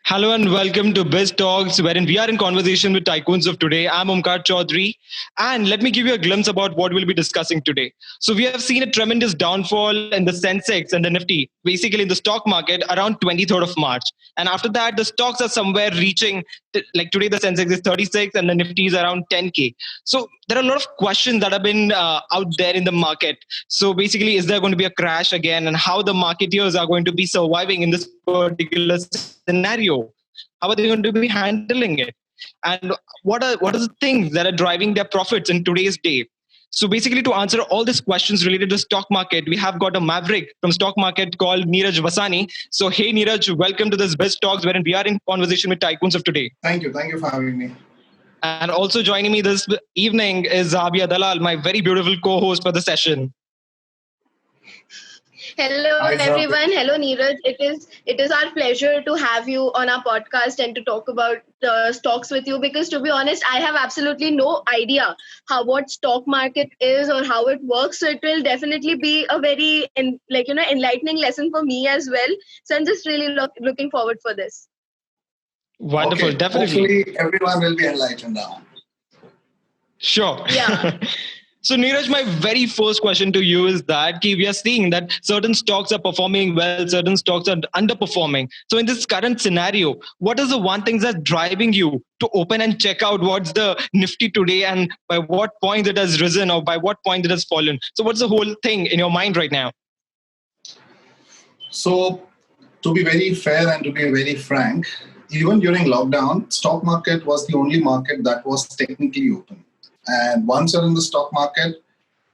Hello and welcome to Biz Talks, wherein we are in conversation with tycoons of today. I'm Omkar Chaudhary, and let me give you a glimpse about what we'll be discussing today. So, we have seen a tremendous downfall in the Sensex and the Nifty, basically in the stock market around 23rd of March. And after that, the stocks are somewhere reaching, like today, the Sensex is 36 and the Nifty is around 10K. So, there are a lot of questions that have been out there in the market. So, basically, is there going to be a crash again, and how the marketeers are going to be surviving in this particular scenario? How are they going to be handling it? And what are the things that are driving their profits in today's day? So basically, to answer all these questions related to stock market, we have got a maverick from stock market called Neeraj Vasani. So hey Neeraj, welcome to this Best Talks, wherein we are in conversation with tycoons of today. Thank you. Thank you for having me. And also joining me this evening is Zabia Dalal, my very beautiful co-host for the session. Hello everyone. Hello Neeraj. It is our pleasure to have you on our podcast and to talk about stocks with you, because to be honest, I have absolutely no idea what stock market is or how it works. So it will definitely be a very enlightening lesson for me as well. So I'm just really looking forward for this. Wonderful, Okay. definitely. Hopefully, everyone will be enlightened now. Sure. Yeah. So, Neeraj, my very first question to you is that we are seeing that certain stocks are performing well, certain stocks are underperforming. So, in this current scenario, what is the one thing that's driving you to open and check out what's the Nifty today and by what point it has risen or by what point it has fallen? So, what's the whole thing in your mind right now? So, to be very fair and to be very frank, even during lockdown, stock market was the only market that was technically open. And once you're in the stock market,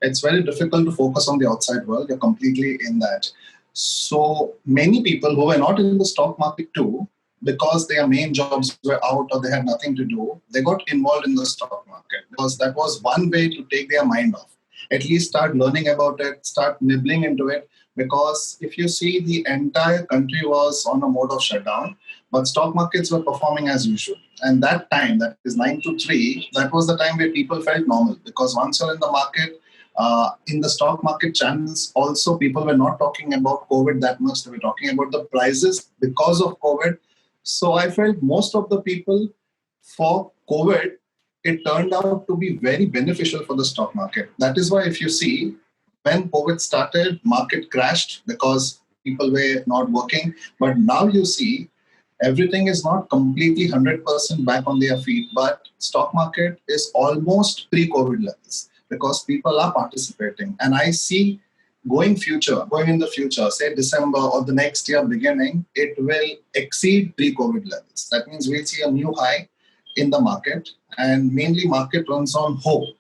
it's very difficult to focus on the outside world. You're completely in that. So many people who were not in the stock market too, because their main jobs were out or they had nothing to do, they got involved in the stock market because that was one way to take their mind off. At least start learning about it, start nibbling into it. Because if you see, the entire country was on a mode of shutdown, but stock markets were performing as usual. And that time, that is 9 to 3, that was the time where people felt normal. Because once you're in the market, in the stock market channels, also people were not talking about COVID that much. They were talking about the prices because of COVID. So I felt most of the people for COVID, it turned out to be very beneficial for the stock market. That is why if you see, when COVID started, market crashed because people were not working. But now you see, everything is not completely 100% back on their feet, but stock market is almost pre-COVID levels because people are participating. And I see going in the future, say December or the next year beginning, it will exceed pre-COVID levels. That means we'll see a new high in the market, and mainly market runs on hope.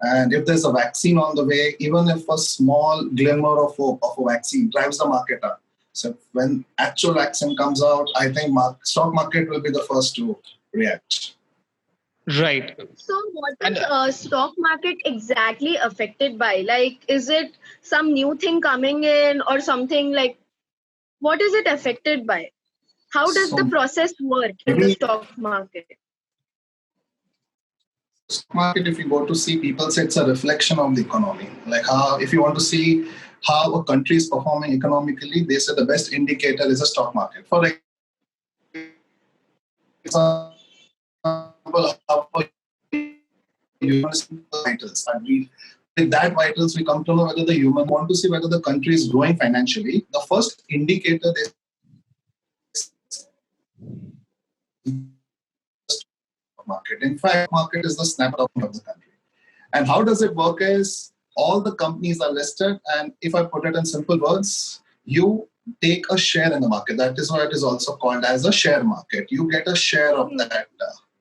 And if there's a vaccine on the way, even if a small glimmer of hope of a vaccine drives the market up. So when actual vaccine comes out, I think stock market will be the first to react. Right. So what is stock market exactly affected by? Like, is it some new thing coming in or something like, what is it affected by? How does the process work in the stock market? Stock market, if you go to see, people say it's a reflection of the economy. Like how, if you want to see how a country is performing economically, they say the best indicator is a stock market. For example, how vitals. With that vitals, we come to know whether the human want to see whether the country is growing financially. The first indicator they market. In fact, market is the snapshot of the country. And how does it work is all the companies are listed, and if I put it in simple words, you take a share in the market. That is why it is also called as a share market. You get a share of that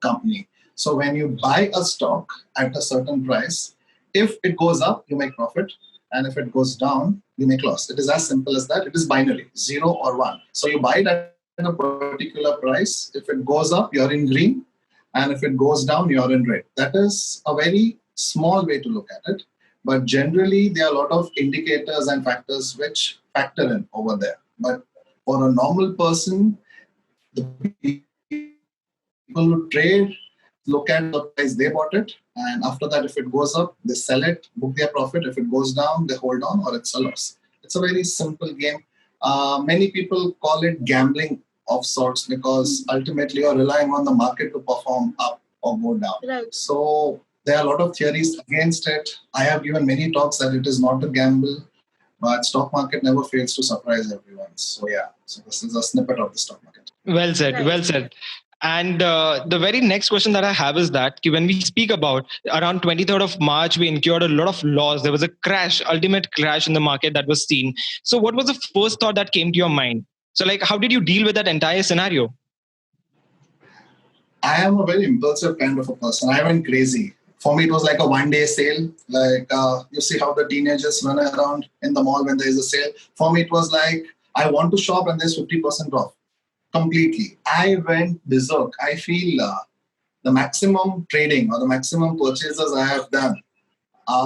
company. So when you buy a stock at a certain price, if it goes up, you make profit. And if it goes down, you make loss. It is as simple as that. It is binary, 0 or 1. So you buy it at a particular price. If it goes up, you're in green. And if it goes down, you're in red. That is a very small way to look at it. But generally, there are a lot of indicators and factors which factor in over there. But for a normal person, the people who trade look at the price they bought it, and after that, if it goes up, they sell it, book their profit. If it goes down, they hold on, or it's a loss. It's a very simple game. Many people call it gambling of sorts, because ultimately you're relying on the market to perform up or go down. Right. So there are a lot of theories against it. I have given many talks that it is not a gamble, but stock market never fails to surprise everyone. So yeah, so this is a snippet of the stock market. Well said. Right. Well said. And the very next question that I have is that when we speak about around 23rd of March, we incurred a lot of loss. There was a crash, ultimate crash in the market that was seen. So what was the first thought that came to your mind? So like, how did you deal with that entire scenario? I am a very impulsive kind of a person. I went crazy. For me, it was like a one-day sale. Like you see how the teenagers run around in the mall when there is a sale. For me, it was like I want to shop and there's 50% off. Completely. I went berserk. I feel the maximum trading or the maximum purchases I have done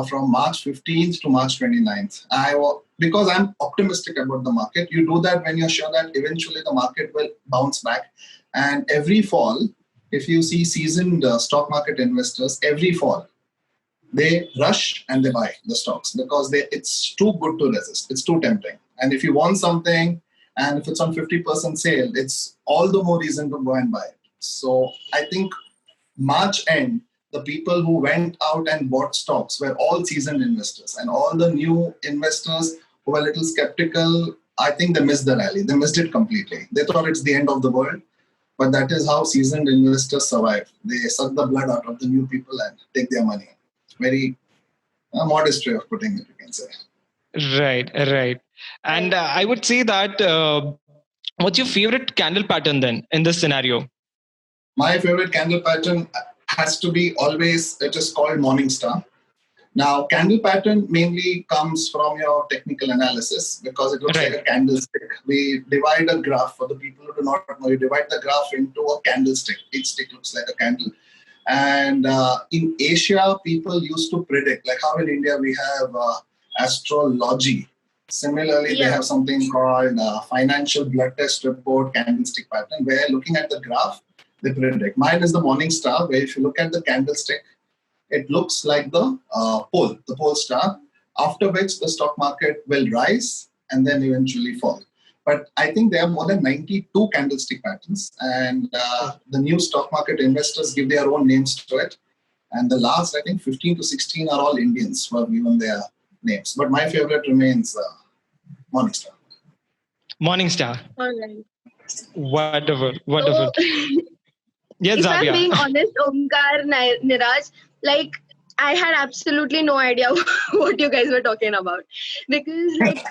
from March 15th to March 29th. Because I'm optimistic about the market. You do that when you're sure that eventually the market will bounce back. And every fall, if you see seasoned stock market investors, every fall, they rush and they buy the stocks because it's too good to resist. It's too tempting. And if you want something, and if it's on 50% sale, it's all the more reason to go and buy it. So I think March end, the people who went out and bought stocks were all seasoned investors, and all the new investors who were a little skeptical, I think they missed the rally. They missed it completely. They thought it's the end of the world, but that is how seasoned investors survive. They suck the blood out of the new people and take their money. Very modest way of putting it, you can say. Right, right. And I would say that what's your favorite candle pattern then in this scenario? My favorite candle pattern has to be always, it is called Morningstar. Now, candle pattern mainly comes from your technical analysis because it looks Right. like a candlestick. We divide a graph, for the people who do not know, you divide the graph into a candlestick. Each stick looks like a candle. And in Asia, people used to predict, like how in India we have astrology. Similarly, they have something called financial blood test report candlestick pattern, where looking at the graph, they predict. Mine is the Morningstar, where if you look at the candlestick, it looks like the pole star, after which the stock market will rise and then eventually fall. But I think there are more than 92 candlestick patterns, and the new stock market investors give their own names to it. And the last, I think, 15 to 16 are all Indians who have given their names. But my favorite remains Morningstar. Morningstar. All right. Wonderful, wonderful. So, Yes, if I'm Zavia. being honest, Omkar, Niraj, like I had absolutely no idea what you guys were talking about, because like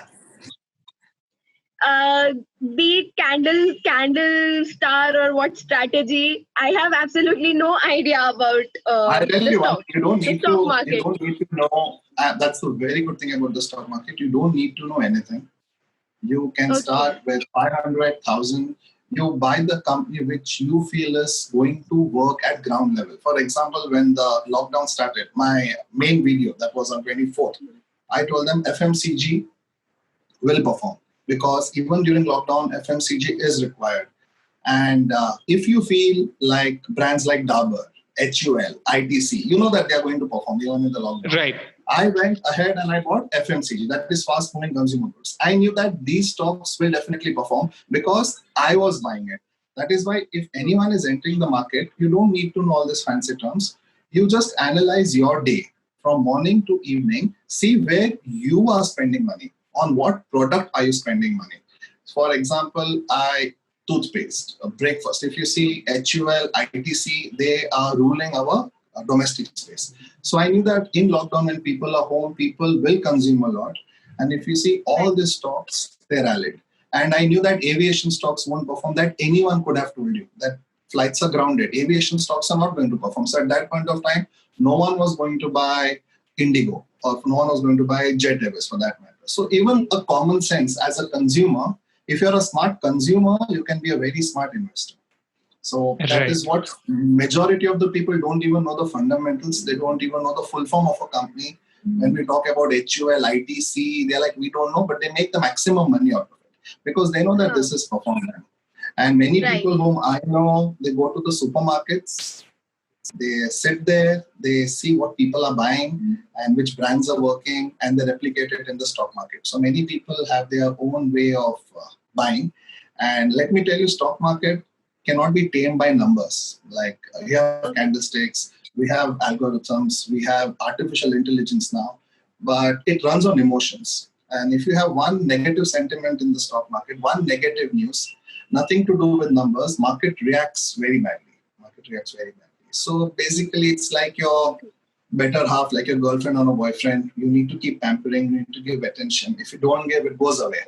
be it candle star or what strategy, I have absolutely no idea about I'll tell the you one stock, thing, you don't the need stock to. market. You don't need to know. That's the very good thing about the stock market. You don't need to know anything. You can Okay. start with 500,000. You buy the company which you feel is going to work at ground level. For example, when the lockdown started, my main video that was on 24th, I told them FMCG will perform because even during lockdown, FMCG is required. And if you feel like brands like Dabur, HUL, ITC, you know that they are going to perform even in the lockdown. Right. I went ahead and I bought FMCG, that is fast moving consumer goods. I knew that these stocks will definitely perform because I was buying it. That is why if anyone is entering the market, you don't need to know all these fancy terms. You just analyze your day from morning to evening, see where you are spending money, on what product are you spending money. For example, toothpaste, breakfast. If you see HUL, ITC, they are ruling our domestic space. So I knew that in lockdown, when people are home, people will consume a lot. And if you see all these stocks, they rallied. And I knew that aviation stocks won't perform. That anyone could have told you that flights are grounded. Aviation stocks are not going to perform. So at that point of time, no one was going to buy Indigo, or no one was going to buy Jet Airways for that matter. So even a common sense as a consumer, if you're a smart consumer, you can be a very smart investor. So that is what majority of the people don't even know the fundamentals. They don't even know the full form of a company. When we talk about HUL, ITC, they're like, we don't know, but they make the maximum money out of it because they know that this is performing. And many people whom I know, they go to the supermarkets, they sit there, they see what people are buying and which brands are working, and they replicate it in the stock market. So many people have their own way of buying. And let me tell you, stock market cannot be tamed by numbers. Like we have candlesticks, we have algorithms, we have artificial intelligence now, but it runs on emotions. And if you have one negative sentiment in the stock market, one negative news, nothing to do with numbers, market reacts very badly. Market reacts very badly. So basically, it's like your better half, like your girlfriend or a boyfriend. You need to keep pampering, you need to give attention. If you don't give, it goes away.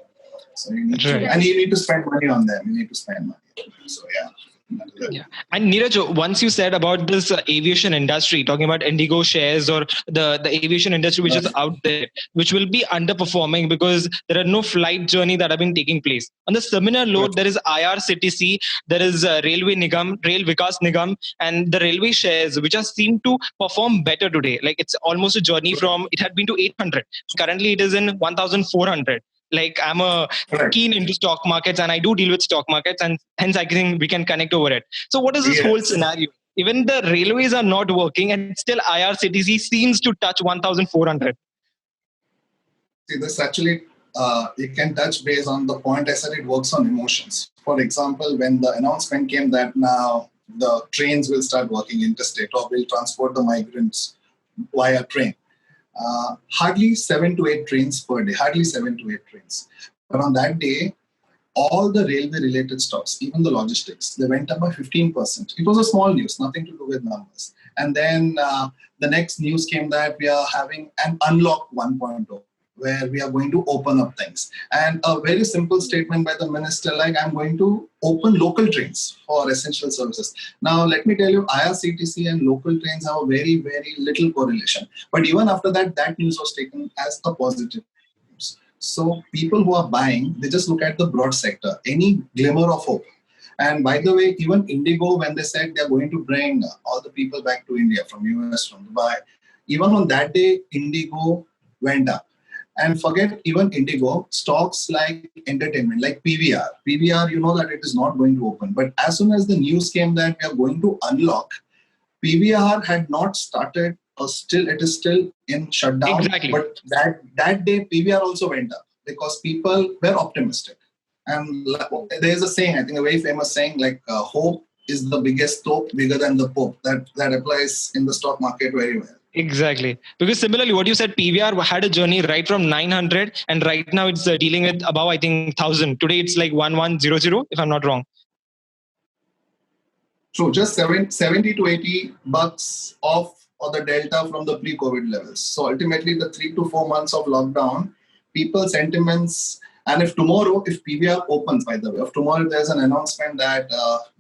So you need to, and you need to spend money on them. You need to spend money. So yeah. Yeah. And Neeraj, once you said about this aviation industry, talking about Indigo shares or the aviation industry which is out there, which will be underperforming because there are no flight journey that have been taking place. On the similar note, there is IRCTC, there is Railway Nigam, Rail Vikas Nigam, and the railway shares which are seem to perform better today. Like it's almost a journey from, it had been to 800. Currently it is in 1,400. Like I'm a keen into stock markets and I do deal with stock markets, and hence I think we can connect over it. So what is this whole scenario? Even the railways are not working and still IRCTC seems to touch 1,400. See, this actually, you can touch base on the point I said, it works on emotions. For example, when the announcement came that now the trains will start working interstate or will transport the migrants via train. Hardly 7 to 8 trains per day, hardly 7 to 8 trains. But on that day, all the railway related stocks, even the logistics, they went up by 15%. It was a small news, nothing to do with numbers. And then the next news came that we are having an unlock 1.0, where we are going to open up things. And a very simple statement by the minister, like, I'm going to open local trains for essential services. Now, let me tell you, IRCTC and local trains have a very, very little correlation. But even after that, that news was taken as a positive news. So people who are buying, they just look at the broad sector, any glimmer of hope. And by the way, even Indigo, when they said they're going to bring all the people back to India from US, from Dubai, even on that day, Indigo went up. And forget even Indigo, stocks like entertainment, like PVR. PVR, you know that it is not going to open. But as soon as the news came that we are going to unlock, PVR had not started, or still, it is still in shutdown. Exactly. But that day, PVR also went up because people were optimistic. And there is a saying, I think a very famous saying, like hope is the biggest hope, bigger than the Pope. That applies in the stock market very well. Exactly. Because similarly, what you said, PVR had a journey right from 900 and right now it's dealing with above, I think, 1,000. Today it's like 1,100, if I'm not wrong. True, just 70 to 80 bucks off or the delta from the pre-COVID levels. So ultimately, the 3 to 4 months of lockdown, people's sentiments, and if tomorrow, if PVR opens, by the way, if tomorrow there's an announcement that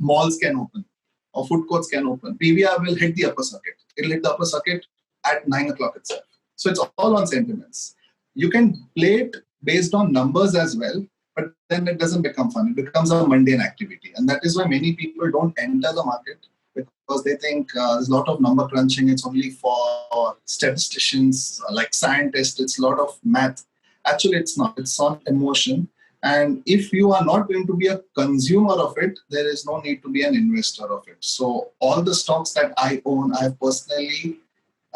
malls can open or food courts can open, PVR will hit the upper circuit. It'll hit the upper circuit at 9 o'clock itself. So it's all on sentiments. You can play it based on numbers as well, but then it doesn't become fun. It becomes a mundane activity. And that is why many people don't enter the market, because they think there's a lot of number crunching. It's only for statisticians, like scientists. It's a lot of math. Actually, it's not. It's on emotion. And if you are not going to be a consumer of it, there is no need to be an investor of it. So all the stocks that I own, I personally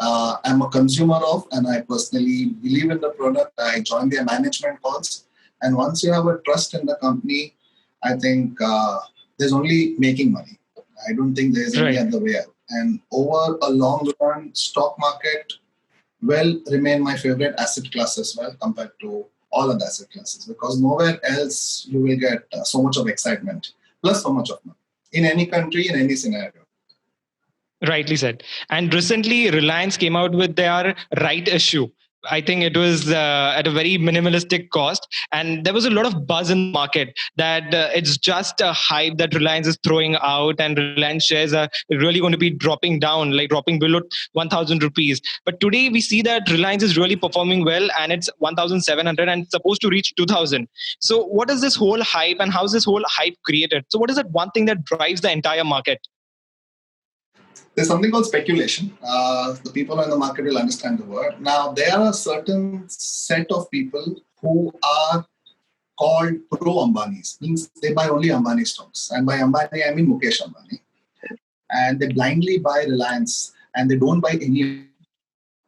am a consumer of, and I personally believe in the product. I join their management calls. And once you have a trust in the company, I think there's only making money. I don't think there's any other way out. And over a long run, stock market will remain my favorite asset class as well, compared to all other asset classes, because nowhere else you will get so much of excitement, plus so much of money in any country, in any scenario. Rightly said. And recently, Reliance came out with their right issue. I think it was at a very minimalistic cost. And there was a lot of buzz in the market that it's just a hype that Reliance is throwing out, and Reliance shares are really going to be dropping down, like dropping below 1,000 rupees. But today we see that Reliance is really performing well, and it's 1,700 and it's supposed to reach 2,000. So what is this whole hype, and how is this whole hype created? So what is that one thing that drives the entire market? There's something called speculation. The people in the market will understand the word. Now, there are a certain set of people who are called pro-Ambanis. Means they buy only Ambani stocks. And by Ambani, I mean Mukesh Ambani. And they blindly buy Reliance, and they don't buy any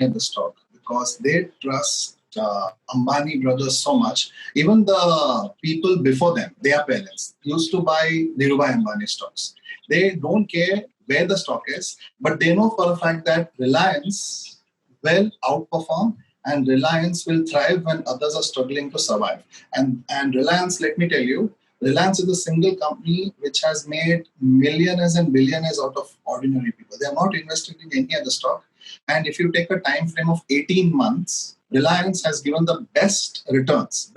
of the stock because they trust Ambani brothers so much. Even the people before them, their parents, used to buy Dhirubhai Ambani stocks. They don't care where the stock is, but they know for a fact that Reliance will outperform and Reliance will thrive when others are struggling to survive. And Reliance, let me tell you, Reliance is a single company which has made millionaires and billionaires out of ordinary people. They are not invested in any other stock. And if you take a time frame of 18 months, Reliance has given the best returns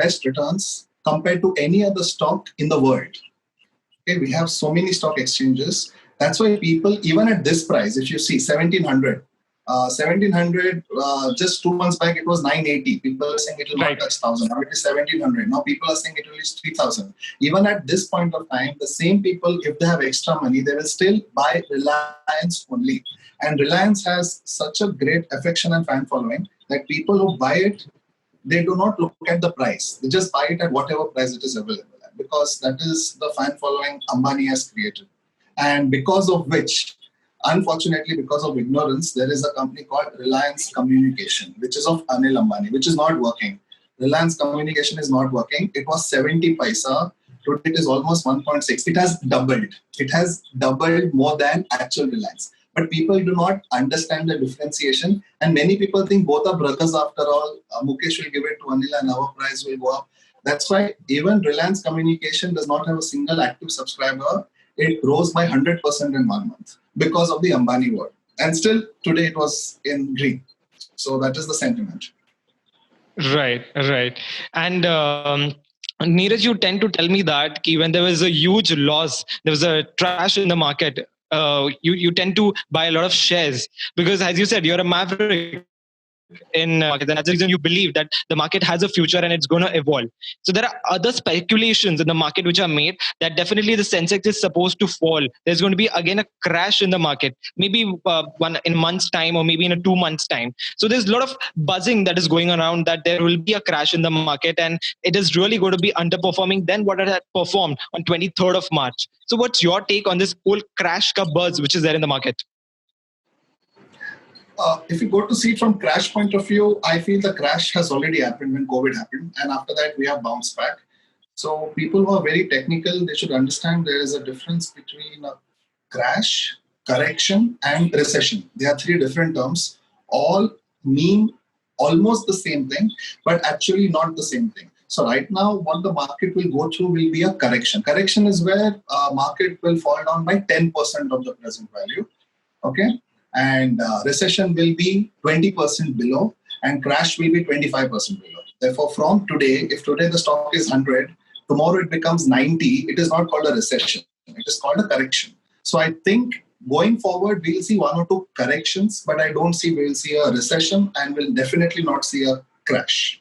compared to any other stock in the world. Okay, we have so many stock exchanges. That's why people, even at this price, if you see 1700, just 2 months back, it was 980. People are saying it will not touch 1000. Now it is 1700. Now people are saying it will reach 3000. Even at this point of time, the same people, if they have extra money, they will still buy Reliance only. And Reliance has such a great affection and fan following that people who buy it, they do not look at the price. They just buy it at whatever price it is available at, because that is the fan following Ambani has created. And because of which, unfortunately, because of ignorance, there is a company called Reliance Communication, which is of Anil Ambani, which is not working. Reliance Communication is not working. It was 70 paisa. Today it is almost 1.6. It has doubled. It has doubled more than actual Reliance. But people do not understand the differentiation. And many people think both are brothers after all. Mukesh will give it to Anil and our price will go up. That's why even Reliance Communication does not have a single active subscriber. It rose by 100% in 1 month because of the Ambani war. And still today it was in green. So that is the sentiment. Right. And Neeraj, you tend to tell me that when there was a huge loss, there was a crash in the market, you tend to buy a lot of shares because, as you said, you're a maverick in market, and that's the reason you believe that the market has a future and it's going to evolve. So there are other speculations in the market which are made that definitely the Sensex is supposed to fall. There's going to be again a crash in the market, maybe one in a month's time or maybe in a 2 months time. So there's a lot of buzzing that is going around that there will be a crash in the market and it is really going to be underperforming than what it had performed on 23rd of March. So what's your take on this whole crash ka buzz which is there in the market? If you go to see it from crash point of view, I feel the crash has already happened when COVID happened. And after that, we have bounced back. So people who are very technical, they should understand there is a difference between a crash, correction, and recession. They are three different terms. All mean almost the same thing, but actually not the same thing. So right now, what the market will go through will be a correction. Correction is where market will fall down by 10% of the present value. Okay. And recession will be 20% below and crash will be 25% below. Therefore, from today, if today the stock is 100, tomorrow it becomes 90, it is not called a recession. It is called a correction. So I think going forward, we'll see one or two corrections, but I don't see we'll see a recession and we'll definitely not see a crash.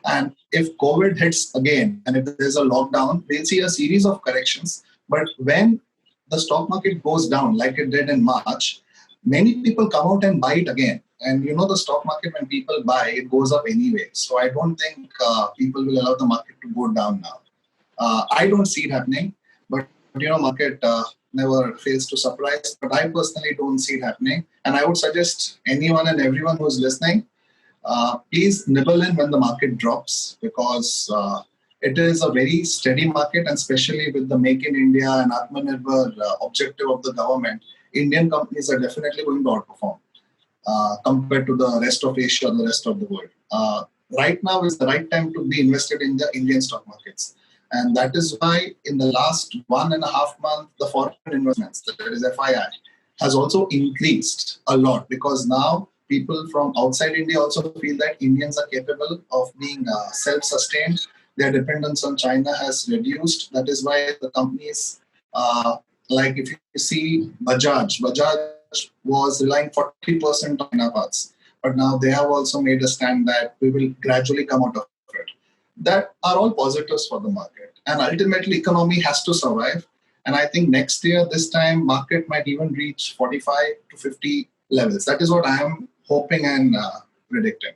And if COVID hits again and if there's a lockdown, we'll see a series of corrections. But when the stock market goes down like it did in March, many people come out and buy it again. And you know the stock market, when people buy, it goes up anyway. So I don't think people will allow the market to go down now. I don't see it happening, but you know, market never fails to surprise. But I personally don't see it happening. And I would suggest anyone and everyone who's listening, please nibble in when the market drops because it is a very steady market, and especially with the Make in India and Atmanirbhar objective of the government, Indian companies are definitely going to outperform compared to the rest of Asia or the rest of the world. Right now is the right time to be invested in the Indian stock markets. And that is why in the last 1.5 months, the foreign investments, that is FII, has also increased a lot because now people from outside India also feel that Indians are capable of being self-sustained. Their dependence on China has reduced. That is why the companies, like if you see Bajaj was relying 40% on China parts. But now they have also made a stand that we will gradually come out of it. That are all positives for the market. And ultimately, economy has to survive. And I think next year, this time, market might even reach 45 to 50 levels. That is what I am hoping and predicting.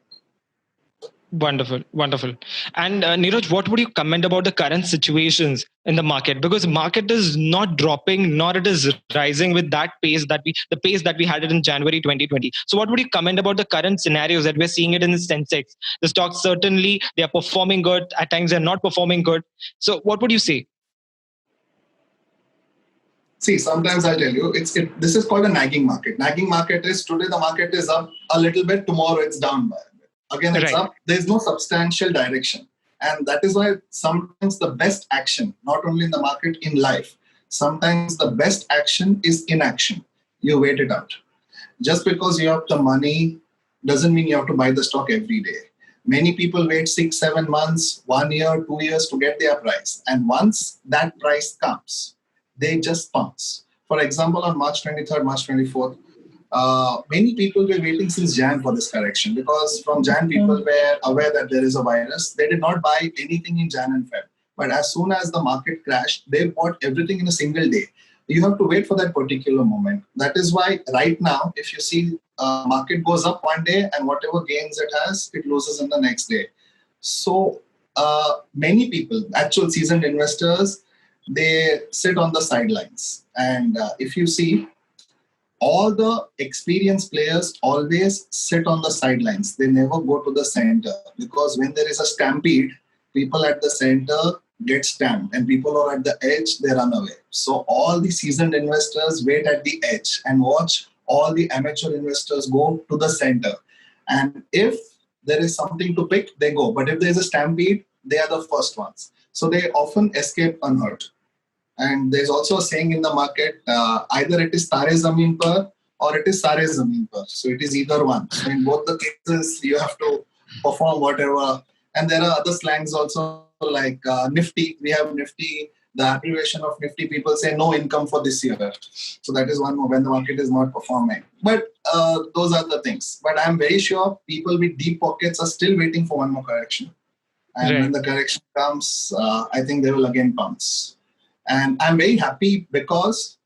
Wonderful, wonderful. And Neeraj, what would you comment about the current situations in the market? Because market is not dropping, nor it is rising with that pace the pace that we had it in January 2020. So, what would you comment about the current scenarios that we're seeing it in the Sensex? The stocks certainly they are performing good. At times, they're not performing good. So, what would you say? See, sometimes I'll tell you, this is called a nagging market. Nagging market is today the market is up a little bit, tomorrow it's down by a bit. Again, it's Right. up. There's no substantial direction. And that is why sometimes the best action, not only in the market, in life, sometimes the best action is inaction. You wait it out. Just because you have the money doesn't mean you have to buy the stock every day. Many people wait 6, 7 months, 1 year, 2 years to get their price. And once that price comes, they just pounce. For example, on March 23rd, March 24th, many people were waiting since Jan for this correction because from Jan, people were aware that there is a virus. They did not buy anything in Jan and Feb. But as soon as the market crashed, they bought everything in a single day. You have to wait for that particular moment. That is why right now, if you see market goes up one day and whatever gains it has, it loses in the next day. So many people, actual seasoned investors, they sit on the sidelines. And if you see, all the experienced players always sit on the sidelines. They never go to the center because when there is a stampede, people at the center get stamped and people who are at the edge, they run away. So all the seasoned investors wait at the edge and watch all the amateur investors go to the center. And if there is something to pick, they go. But if there is a stampede, they are the first ones. So they often escape unhurt. And there's also a saying in the market, either it is Tare Zameen Par or it is Sare Zameen Par. So it is either one. So in both the cases, you have to perform whatever. And there are other slangs also like Nifty. We have Nifty, the abbreviation of Nifty. People say no income for this year. So that is one when the market is not performing. But those are the things. But I'm very sure people with deep pockets are still waiting for one more correction. And Right. when the correction comes, I think they will again pounce. And I'm very happy because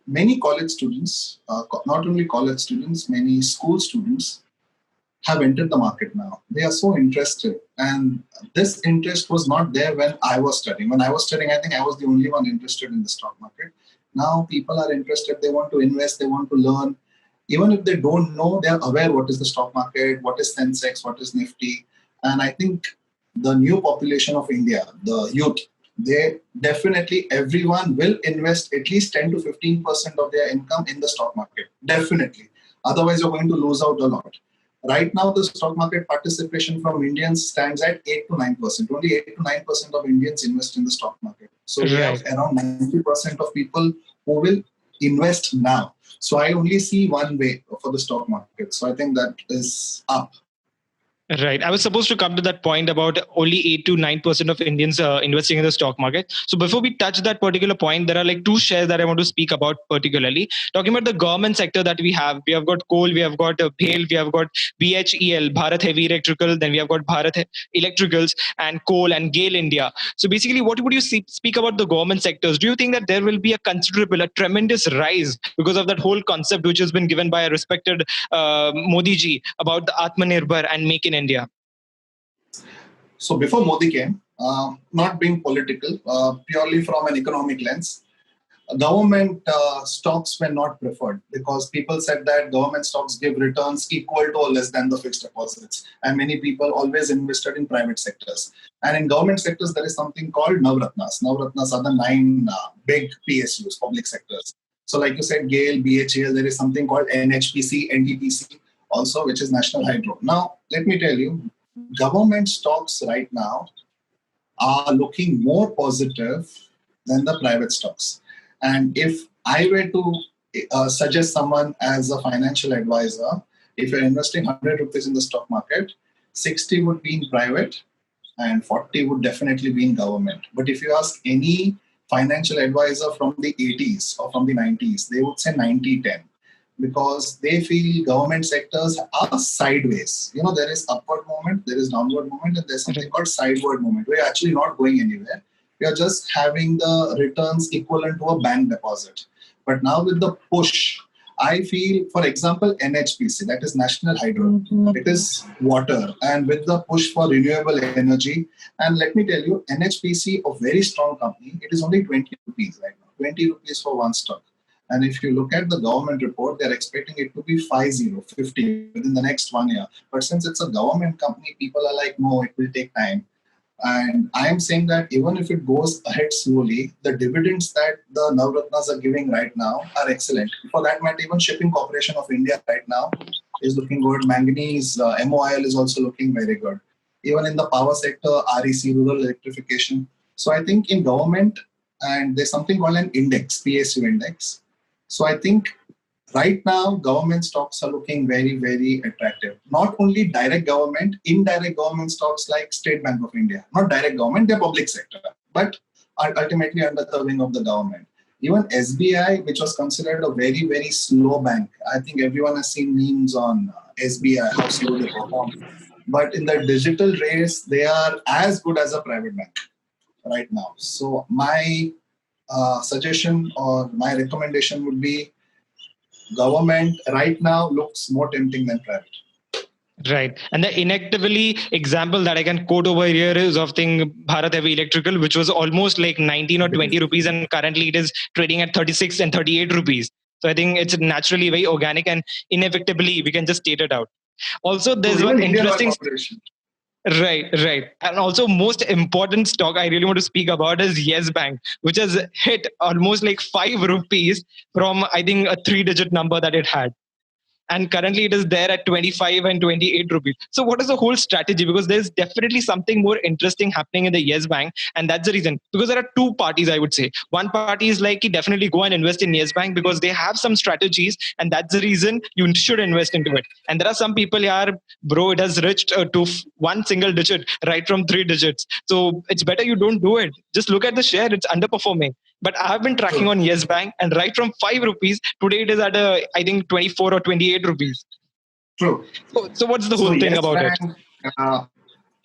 many college students, not only college students, many school students have entered the market now. They are so interested. And this interest was not there when I was studying. When I was studying, I think I was the only one interested in the stock market. Now people are interested. They want to invest. They want to learn. Even if they don't know, they are aware what is the stock market, what is Sensex, what is Nifty. And I think the new population of India, the youth, they definitely, everyone will invest at least 10 to 15% of their income in the stock market. Definitely. Otherwise, you're going to lose out a lot. Right now, the stock market participation from Indians stands at 8 to 9%. Only 8 to 9% of Indians invest in the stock market. So we have Right. around 90% of people who will invest now. So I only see one way for the stock market. So I think that is up. Right. I was supposed to come to that point about only 8 to 9% of Indians investing in the stock market. So before we touch that particular point, there are like two shares that I want to speak about particularly. Talking about the government sector that we have got coal, we have got BHEL, we have got BHEL, Bharat Heavy Electrical, then we have got Electricals and Coal and GAIL India. So basically, what would you speak about the government sectors? Do you think that there will be a considerable, a tremendous rise because of that whole concept which has been given by a respected Modi ji about the Atmanirbhar and Make in India? So before Modi came, not being political, purely from an economic lens, government stocks were not preferred because people said that government stocks give returns equal to or less than the fixed deposits. And many people always invested in private sectors. And in government sectors, there is something called Navratnas. Navratnas are the nine big PSUs, public sectors. So like you said, GAIL, BHEL, there is something called NHPC, NTPC also, which is National Hydro. Now, let me tell you, government stocks right now are looking more positive than the private stocks. And if I were to suggest someone as a financial advisor, if you're investing 100 rupees in the stock market, 60 would be in private and 40 would definitely be in government. But if you ask any financial advisor from the 80s or from the 90s, they would say 90-10 because they feel government sectors are sideways. You know, there is upward movement, there is downward movement, and there's something called sideward movement. We're actually not going anywhere. We are just having the returns equivalent to a bank deposit. But now with the push I feel, for example, NHPC, that is National Hydro, it is water, and with the push for renewable energy. And let me tell you, NHPC, a very strong company, it is only 20 rupees right now, 20 rupees for one stock. And if you look at the government report, they're expecting it to be 50 within the next 1 year. But since it's a government company, people are like, no, it will take time. And I am saying that even if it goes ahead slowly, the dividends that the Navratnas are giving right now are excellent. For that matter, even Shipping Corporation of India right now is looking good. Manganese, MOIL is also looking very good. Even in the power sector, REC, rural electrification. So I think in government, and there's something called an index, PSU index. So I think right now, government stocks are looking very, very attractive. Not only direct government, indirect government stocks like State Bank of India. Not direct government, they're public sector, but are ultimately under the wing of the government. Even SBI, which was considered a very, very slow bank. I think everyone has seen memes on SBI, how slow they perform. But in the digital race, they are as good as a private bank right now. So my suggestion or my recommendation would be government right now looks more tempting than private. Right. And the inevitably example that I can quote over here is of thing Bharat Heavy Electrical, which was almost like 19 or 20 rupees, and currently it is trading at 36 and 38 rupees. So I think it's naturally very organic, and inevitably we can just state it out. Also, there's So one even Indian Oil interesting. Corporation. Right. And also, most important stock I really want to speak about is Yes Bank, which has hit almost like 5 rupees from, I think, a 3-digit number that it had. And currently it is there at 25 and 28 rupees. So what is the whole strategy? Because there's definitely something more interesting happening in the Yes Bank, and that's the reason. Because there are two parties, I would say. One party is like, definitely go and invest in Yes Bank because they have some strategies, and that's the reason you should invest into it. And there are some people here, bro, it has reached to one single digit right from 3 digits. So it's better you don't do it. Just look at the share; it's underperforming. But I have been tracking on Yes Bank, and right from 5 rupees, today it is at I think 24 or 28 rupees. True. So what's the whole thing Yes about Bank, it?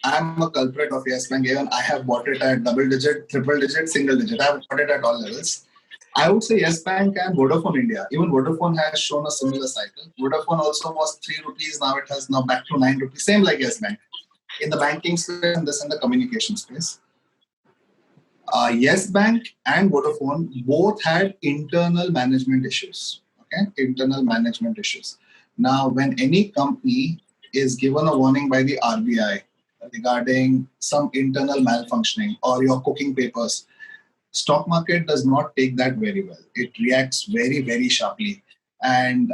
I'm a culprit of Yes Bank. Even I have bought it at double digit, triple digit, single digit. I have bought it at all levels. I would say Yes Bank and Vodafone India. Even Vodafone has shown a similar cycle. Vodafone also was 3 rupees. Now it has now back to 9 rupees. Same like Yes Bank. In the banking space and this in the communication space. Yes Bank and Vodafone both had internal management issues. Okay, internal management issues. Now, when any company is given a warning by the RBI regarding some internal malfunctioning or your cooking papers, stock market does not take that very well. It reacts very, very sharply, and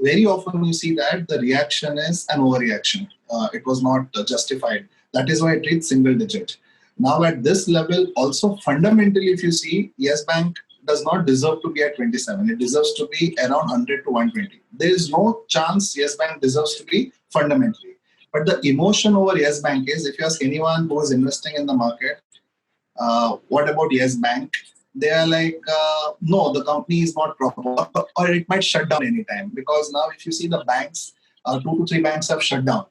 very often you see that the reaction is an overreaction. It was not justified. That is why it reached single digit. Now at this level, also fundamentally, if you see, Yes Bank does not deserve to be at 27. It deserves to be around 100 to 120. There is no chance Yes Bank deserves to be fundamentally. But the emotion over Yes Bank is, if you ask anyone who is investing in the market, what about Yes Bank? They are like, no, the company is not proper, or it might shut down anytime. Because now, if you see the banks, 2 to 3 banks have shut down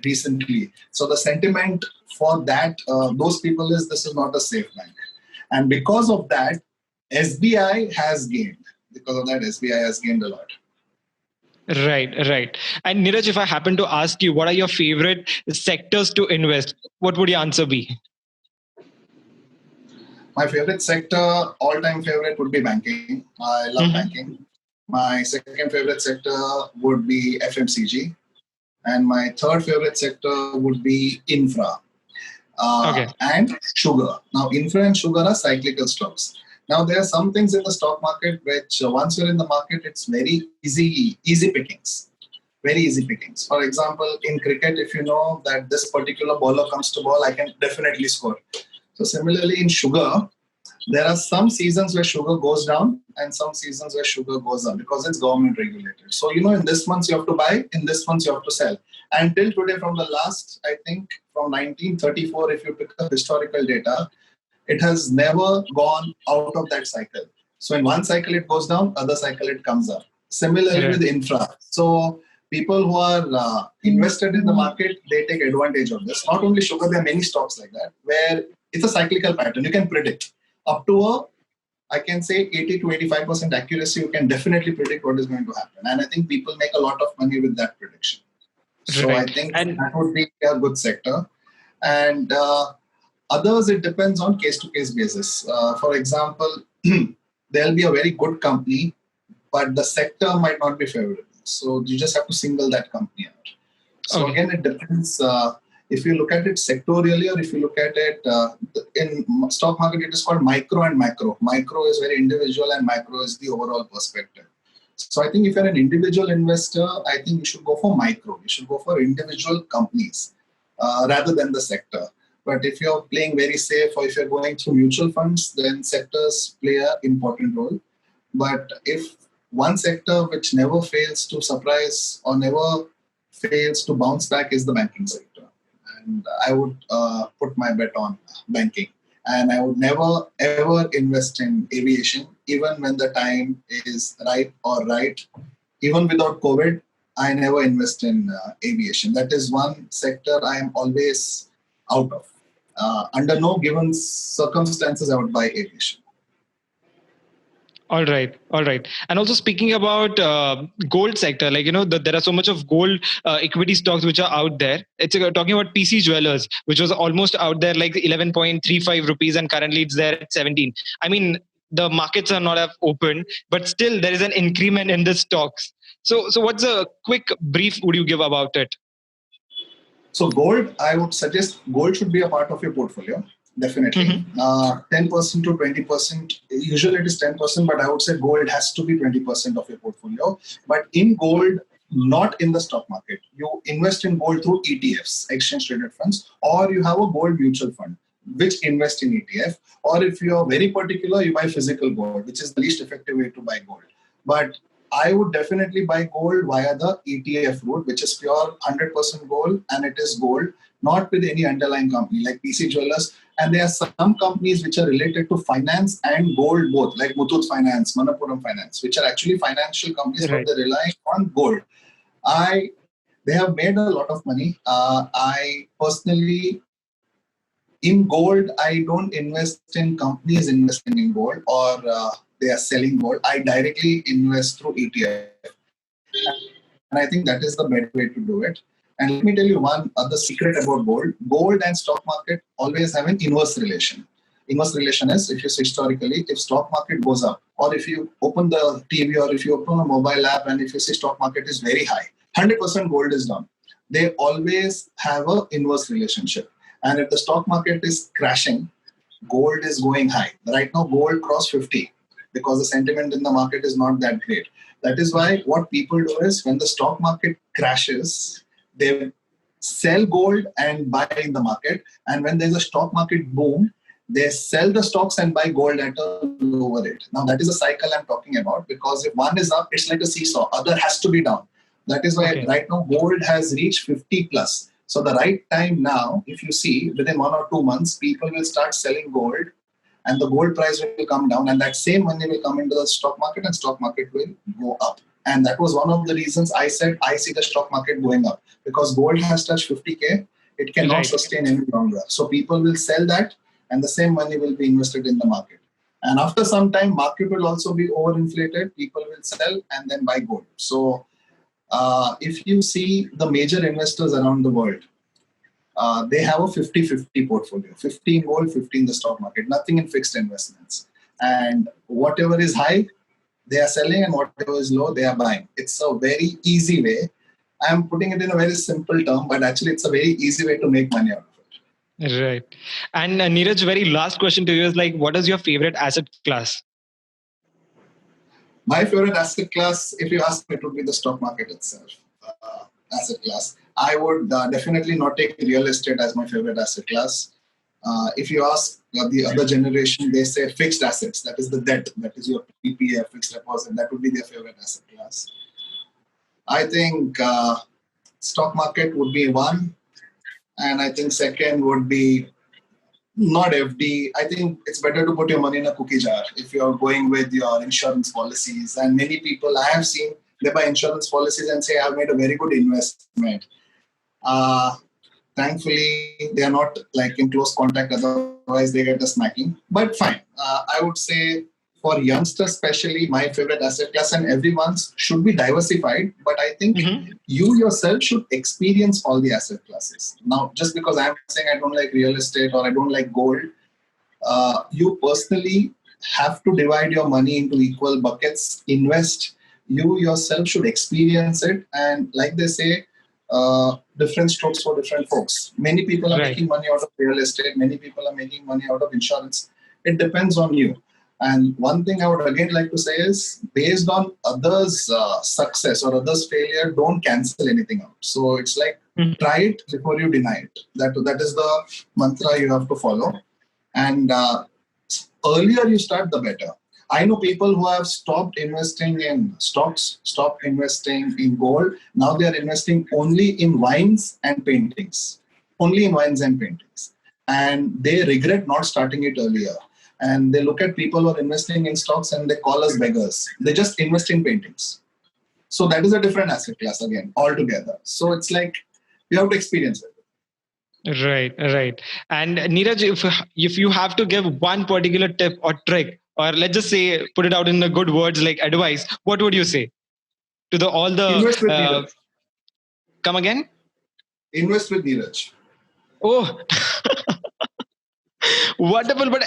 recently. So the sentiment for that, those people is this is not a safe bank. And because of that, SBI has gained. Because of that, SBI has gained a lot. Right. And Neeraj, if I happen to ask you, what are your favorite sectors to invest? What would your answer be? My favorite sector, all-time favorite, would be banking. I love banking. My second favorite sector would be FMCG. And my third favorite sector would be infra and sugar. Now, infra and sugar are cyclical stocks. Now, there are some things in the stock market which, once you're in the market, it's very easy pickings. Very easy pickings. For example, in cricket, if you know that this particular bowler comes to ball, I can definitely score. So similarly, in sugar, there are some seasons where sugar goes down and some seasons where sugar goes up because it's government regulated. So, in this month you have to buy, in this month you have to sell. And till today, from the last, I think from 1934, if you pick up historical data, it has never gone out of that cycle. So in one cycle it goes down, other cycle it comes up. Similarly with infra. So people who are invested in the market, they take advantage of this. Not only sugar, there are many stocks like that where it's a cyclical pattern. You can predict up to I can say 80 to 85% accuracy, you can definitely predict what is going to happen. And I think people make a lot of money with that prediction. So I Right. think And that would be a good sector. And others, it depends on case-to-case basis. For example, there'll be a very good company, but the sector might not be favorable. So you just have to single that company out. So okay. again, it depends. If you look at it sectorially, or if you look at it in stock market, it is called micro and macro. Micro is very individual, and macro is the overall perspective. So I think if you're an individual investor, I think you should go for micro. You should go for individual companies rather than the sector. But if you're playing very safe, or if you're going through mutual funds, then sectors play an important role. But if one sector which never fails to surprise or never fails to bounce back is the banking sector. And I would put my bet on banking. And I would never ever invest in aviation, even when the time is right or right. Even without COVID, I never invest in aviation. That is one sector I am always out of. Under no given circumstances, I would buy aviation. All right, all right. And also speaking about gold sector, like there are so much of gold equity stocks which are out there. It's talking about PC Jewelers, which was almost out there like 11.35 rupees, and currently it's there at 17. I mean, the markets are not have opened, but still there is an increment in the stocks. So what's a quick brief would you give about it? So gold, I would suggest gold should be a part of your portfolio. Definitely. 10% to 20%. Usually it is 10%, but I would say gold has to be 20% of your portfolio. But in gold, not in the stock market. You invest in gold through ETFs, exchange traded funds, or you have a gold mutual fund which invest in ETF. Or if you are very particular, you buy physical gold, which is the least effective way to buy gold. But I would definitely buy gold via the ETF route, which is pure 100% gold, and it is gold, not with any underlying company like PC Jewelers. And there are some companies which are related to finance and gold both, like Muthoot Finance, Manappuram Finance, which are actually financial companies, Right. but they rely on gold. They have made a lot of money. I personally, in gold, I don't invest in companies investing in gold, or they are selling gold. I directly invest through ETF. And I think that is the better way to do it. And let me tell you one other secret about gold. Gold and stock market always have an inverse relation. Inverse relation is, if you see historically, if stock market goes up, or if you open the TV, or if you open a mobile app, and if you see stock market is very high, 100% gold is down. They always have an inverse relationship. And if the stock market is crashing, gold is going high. Right now, gold crossed 50 because the sentiment in the market is not that great. That is why what people do is, when the stock market crashes, they sell gold and buy in the market. And when there's a stock market boom, they sell the stocks and buy gold at a lower rate. Now, that is a cycle I'm talking about, because if one is up, it's like a seesaw. Other has to be down. That is why right now gold has reached 50 plus. So the right time now, if you see, within 1 or 2 months, people will start selling gold, and the gold price will come down, and that same money will come into the stock market, and stock market will go up. And that was one of the reasons I said I see the stock market going up, because gold has touched 50K. It cannot sustain any longer. So people will sell that, and the same money will be invested in the market. And after some time, market will also be overinflated. People will sell and then buy gold. So if you see the major investors around the world, they have a 50-50 portfolio, 50 in gold, 50 in the stock market, nothing in fixed investments. And whatever is high, they are selling, and whatever is low, they are buying. It's a very easy way. I'm putting it in a very simple term, but actually it's a very easy way to make money out of it. Right. And Neeraj, very last question to you is like, what is your favorite asset class? My favorite asset class, if you ask me, it would be the stock market itself. Asset class. I would definitely not take real estate as my favorite asset class. If you ask the other generation, they say fixed assets. That is the debt. That is your PPF, fixed deposit. That would be their favorite asset class. I think stock market would be one. And I think second would be not FD. I think it's better to put your money in a cookie jar if you're going with your insurance policies. And many people I have seen, they buy insurance policies and say, I've made a very good investment. Thankfully, they are not like in close contact, otherwise they get a smacking. But fine, I would say for youngsters especially, my favorite asset class, and everyone's should be diversified. But I think you yourself should experience all the asset classes. Now, just because I'm saying I don't like real estate or I don't like gold, you personally have to divide your money into equal buckets, invest. You yourself should experience it. And like they say, different strokes for different folks. Many people are making money out of real estate. Many people are making money out of insurance. It depends on you. And one thing I would again like to say is, based on others' success or others' failure, don't cancel anything out. So it's like, try it before you deny it. That is the mantra you have to follow. And earlier you start, the better. I know people who have stopped investing in stocks, stopped investing in gold. Now they are investing only in wines and paintings. Only in wines and paintings. And they regret not starting it earlier. And they look at people who are investing in stocks and they call us beggars. They just invest in paintings. So that is a different asset class again, altogether. So it's like, you have to experience it. Right. And Neeraj, if you have to give one particular tip or trick, or let's just say, put it out in the good words like advice, what would you say to all the... Invest with Neeraj. Come again? Invest with Neeraj. Oh, wonderful. But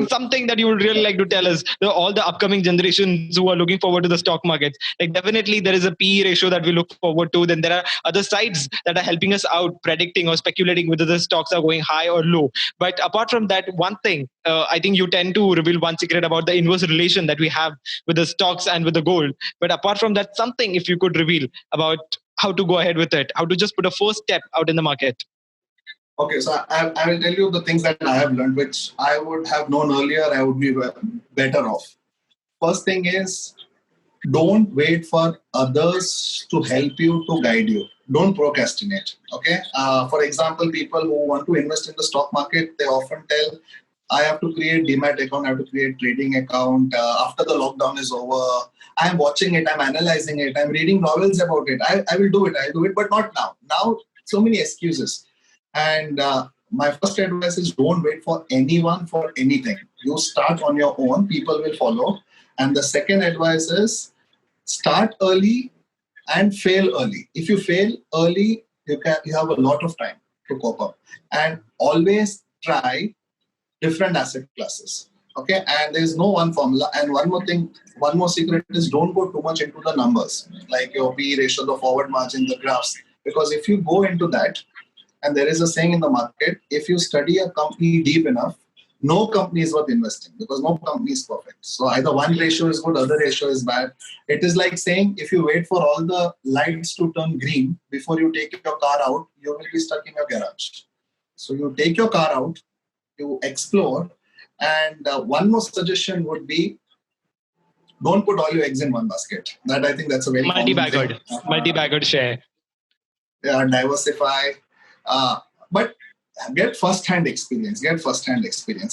something that you would really like to tell us, all the upcoming generations who are looking forward to the stock markets, like definitely there is a PE ratio that we look forward to. Then there are other sites that are helping us out, predicting or speculating whether the stocks are going high or low. But apart from that, one thing, I think you tend to reveal one secret about the inverse relation that we have with the stocks and with the gold. But apart from that, something if you could reveal about how to go ahead with it, how to just put a first step out in the market. Okay, so I will tell you the things that I have learned, which I would have known earlier, I would be better off. First thing is, don't wait for others to help you, to guide you. Don't procrastinate, okay? For example, people who want to invest in the stock market, they often tell, I have to create Demat account, I have to create trading account. After the lockdown is over, I'm watching it, I'm analyzing it, I'm reading novels about it. I will do it, but not now. Now, so many excuses. And my first advice is, don't wait for anyone for anything. You start on your own, people will follow. And the second advice is, start early and fail early. If you fail early, you have a lot of time to cope up. And always try different asset classes. Okay, and there's no one formula. And one more thing, one more secret is, don't go too much into the numbers, like your PE ratio, the forward margin, the graphs. Because if you go into that, and there is a saying in the market, if you study a company deep enough, no company is worth investing, because no company is perfect. So either one ratio is good, other ratio is bad. It is like saying, if you wait for all the lights to turn green before you take your car out, you will be stuck in your garage. So you take your car out, you explore. And one more suggestion would be, don't put all your eggs in one basket. That, I think that's a very multi-baggered share. Yeah, diversify. But get first-hand experience.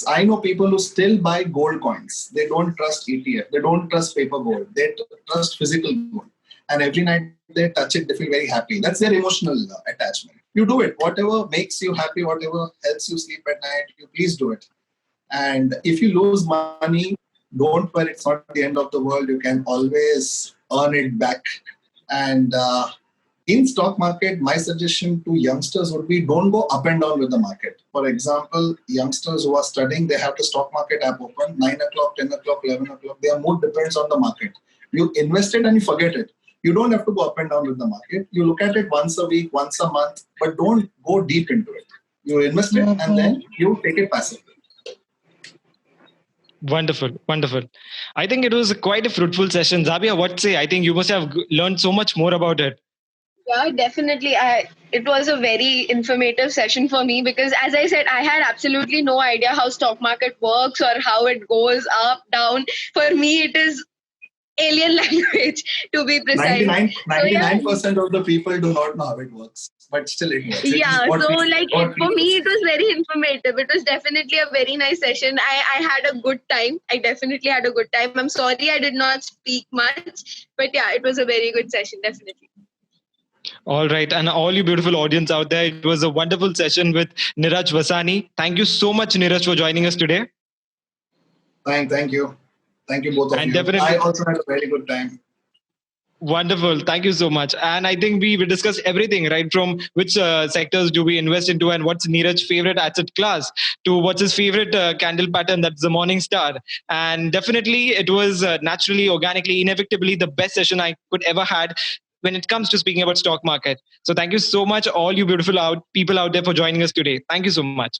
I know people who still buy gold coins. They don't trust ETF. They don't trust paper gold. They trust physical gold. And every night they touch it, they feel very happy. That's their emotional attachment. You do it. Whatever makes you happy, whatever helps you sleep at night, you please do it. And if you lose money, don't worry. It's not the end of the world. You can always earn it back. And in stock market, my suggestion to youngsters would be, don't go up and down with the market. For example, youngsters who are studying, they have the stock market app open, 9 o'clock, 10 o'clock, 11 o'clock. Their mood depends on the market. You invest it and you forget it. You don't have to go up and down with the market. You look at it once a week, once a month, but don't go deep into it. You invest it and then you take it passively. Wonderful. I think it was quite a fruitful session. Zabia, what say? I think you must have learned so much more about it. Yeah, definitely. It was a very informative session for me, because as I said, I had absolutely no idea how stock market works or how it goes up, down. For me, it is alien language, to be precise. 99% of the people do not know how it works, but still it works. For me, it was very informative. It was definitely a very nice session. I had a good time. I definitely had a good time. I'm sorry I did not speak much, but yeah, it was a very good session, definitely. All right. And all you beautiful audience out there, it was a wonderful session with Neeraj Vasani. Thank you so much, Neeraj, for joining us today. Thank you. Thank you, both of And you. definitely, I also had a very good time. wonderful. Thank you so much. And I think we discussed everything, right? From which sectors do we invest into, and what's Neeraj's favorite asset class, to what's his favorite candle pattern, that's the morning star. And definitely, it was naturally, organically, inevitably the best session I could ever had when it comes to speaking about stock market. So thank you so much, all you beautiful people out there, for joining us today. Thank you so much.